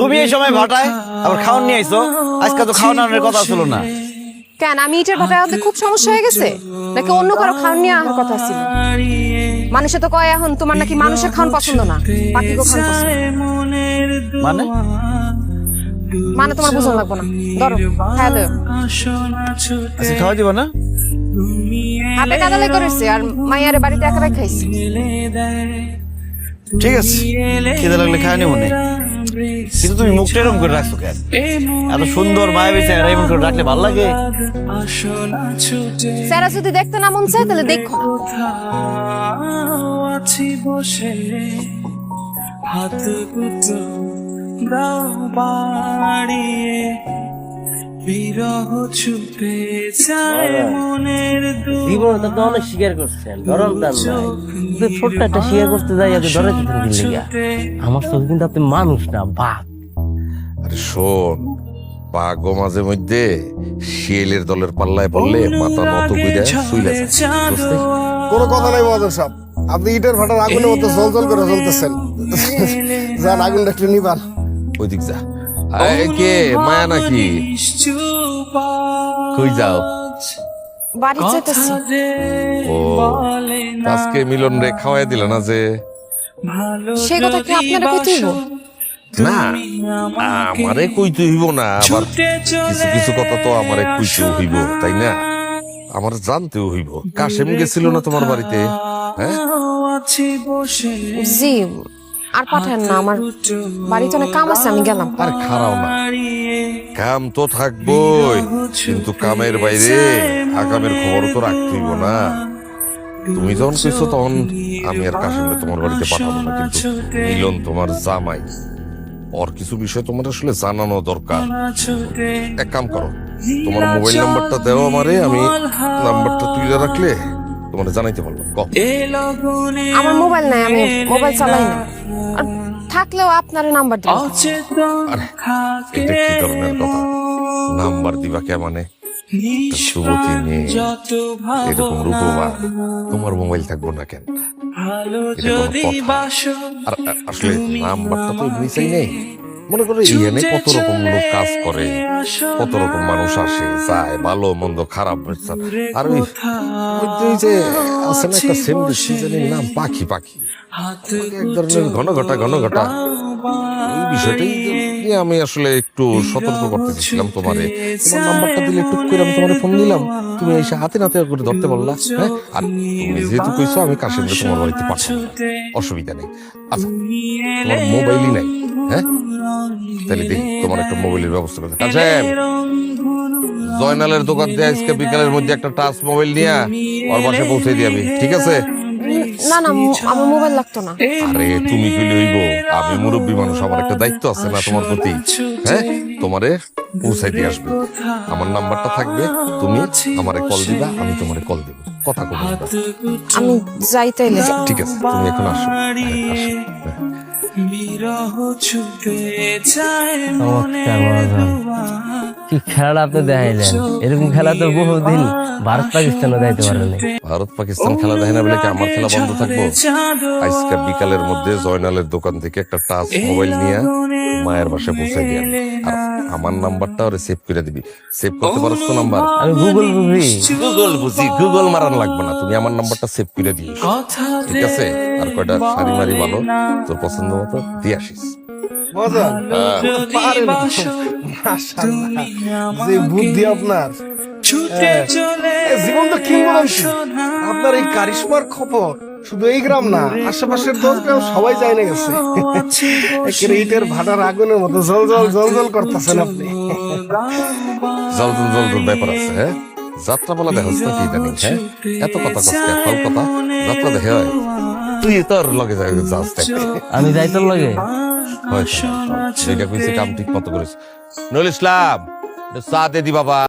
তুমি এই সময় ভাটায় আবার খাওয়ান নিয়ে আইছো, আজকে তো খাওয়ানোর কথা ছিল না। কেন আমি ইটের ভাটায় হতে খুব সমস্যা হয়ে গেছে নাকি অন্য কারো খাওয়ান নিয়ে আসার কথা ছিল? মানুষে তো কয় এখন তোমার নাকি মানুষের খাওয়ান পছন্দ না, পাখি গো খাওয়ান পছন্দ। মানে মানে তোমার বুঝন লাগবো না, ধরো খাওয়া দেও। আজকে খাওয়া দিব না? হাতে কাদালাই করেছে আর মাইয়ারে বাড়িতে একা খাইছি। ঠিক আছে, খিদে লাগলে খাওয়া নেব না, কিন্তু তুমি মুখটা এরকম করে রাখছো কেন? এত সুন্দর মায়া বেঁচে এরকম করে রাখলে ভালো লাগে? স্যারা যদি দেখতে না মন চায় তাহলে দেখো না। হাত দুটো দাও বাড়িয়ে, বিরহ ছুটে যায় মনের জীবনটা তো অনেক স্বীকার করছেন, ধরন তার নাই কিন্তু ছোট্ট একটা স্বীকার করতে যাই আগে ধরে দিতেন কিনলিগা। আমার চোখে কিন্তু আপনি মানুষ না, বাঘ। আরে শোন, বাঘও মাঝে মধ্যে শিয়ালের দলের পাল্লায় পড়লে মাথা নত কইরা শুইলা যায়। বুঝতে? কোনো কথা নাই মহাজন সাহেব, আপনি ইটের ভাটার আগুনের মতো জল করে জ্বলতেছেন। যান আগুনটা একটু নিবান। ওইদিক যা। আরে কে মায়া নাকি? কই যাও? বাড়ি যেতেছি। ও, আজকে মিলন রে খাওয়াই দিল না যে? সেই কথা কি আপনারা কইতে হইব? না, আমারে কইতে হইব না, আবার কিছু কিছু কথা তো আমারে কইতে হইব, তাই না? আমার জানতেও হইব। কাশেম গেছিল না তোমার বাড়িতে? হ্যাঁ, জি, আর পাঠান না, আমার বাড়িতে অনেক কাম আছে, আমি গেলাম। আর খারাও না, কাম তো থাকবই, কিন্তু কামের বাইরে আগামের খবর তো রাখতে হইব না। তুমি যখন কইছো তখন আমি আর কাশেমকে তোমার বাড়িতে পাঠাবো না, কিন্তু মিলন তোমার জামাই, ওর কিছু বিষয় তোমার আসলে জানানো দরকার। এক কাম করো, তোমার মোবাইল নাম্বারটা দাও আমারে, আমি নাম্বারটা তুলে রাখলে তোমার জানাইতে পারবো। আমার মোবাইল নাই, আমি মোবাইল চালাই না, আর থাকলেও আপনার নাম্বার দিব। আরে এটা কি ধরনের কথা? নাম্বার দিবা কে মানে? যুবতী মেয়ে, এরকম রূপবান, তোমার মোবাইল থাকবো না কেন? এটা কোনো কথা? আর আসলে নাম্বারটা তো এমনি নেই। মনে করো এখানে কত রকম লোক কাজ করে, কত রকম মানুষ আসে যায়, ভালো মন্দ খারাপ। আর ওই যে আছে না একটা সেম সিজনের নাম পাখি, পাখি এক ধরনের ঘন ঘটা এই বিষয়টাই নিয়ে আমি আসলে একটু সতর্ক করতে চাইছিলাম তোমারে। তোমার নাম্বারটা দিলে টুক করে আমি তোমারে ফোন দিলাম, তুমি এসে হাতে নাতে করে ধরতে বললা। হ্যাঁ, আর তুমি যেহেতু কইছো আমি কাশেমকে তোমার বাড়িতে পাঠাবো, অসুবিধা নেই। আচ্ছা, তোমার মোবাইলই নাই? হ্যাঁ, তাহলে দেখি তোমার একটা মোবাইলের ব্যবস্থা করতে। কাশেম, জয়নালের দোকান দিয়ে আজকে বিকালের মধ্যে একটা টাচ মোবাইল নিয়ে ওর বাসায় পৌঁছে দিয়াবি, ঠিক আছে? না না, আমার মোবাইল লাগতো না। আরে তুমি কইলে হইব, আমি মুরব্বী মানুষ, আমার একটা দায়িত্ব আছে না তোমার প্রতি? হ্যাঁ, তোমারে পৌঁছাই দিয়ে আসবে, আমার নাম্বারটা থাকবে, তুমি আমারে কল দিবা, আমি তোমারে কল দেব, কথা কব। আমি যাইতেইলে। ঠিক আছে, তুমি এখন আসো। কি খেলাটা আপনি দেখাইলেন, এরকম খেলা তো বহুদিন ভারত পাকিস্তানও যাইতে পারে না। ভারত পাকিস্তান খেলা দেখে না বলে কি আমার খেলা বন্ধ থাকবো? আজকে বিকালের মধ্যে জয়নালের দোকান থেকে একটা টাচ মোবাইল নিয়ে মায়ের বাসায় পৌঁছাই দিয়ে, আর আমার নাম্বারটা ওরে সেভ করে দিবি। সেভ করতে পারছ তো নাম্বার? আমি গুগল বুঝি। গুগল মারান লাগবে না, তুমি আমার নাম্বারটা সেভ করে দিস, ঠিক আছে? আর কয়টা শাড়ি মারি ভালো তোর পছন্দ মতো দিয়ে আসিস। মহাজন পারেন, মাশাআল্লাহ, যে বুদ্ধি আপনার। জীবন তো কিংবদন্তি। আপনার এই কারিশমার খবর শুধু এই গ্রাম না, আশেপাশের 10 গ্রাম সবাই যায় না গেছে। একেবারে ইটের ভাটার আগুনের মতো জল করতেছেন আপনি। জল ব্যাপার আছে। হ্যাঁ, যাত্রা বলা দেখাস না কি জানি? হ্যাঁ, এত কথা কষ্ট, ফাল কথা, যাত্রা দেখে হয়? তুই তোর লগে যাস দেখতে, আমি যাইতাম লাগে যেটা কইছে কাম ঠিক মতো করিস। নুরুল ইসলাম, চা দে দি বাবা।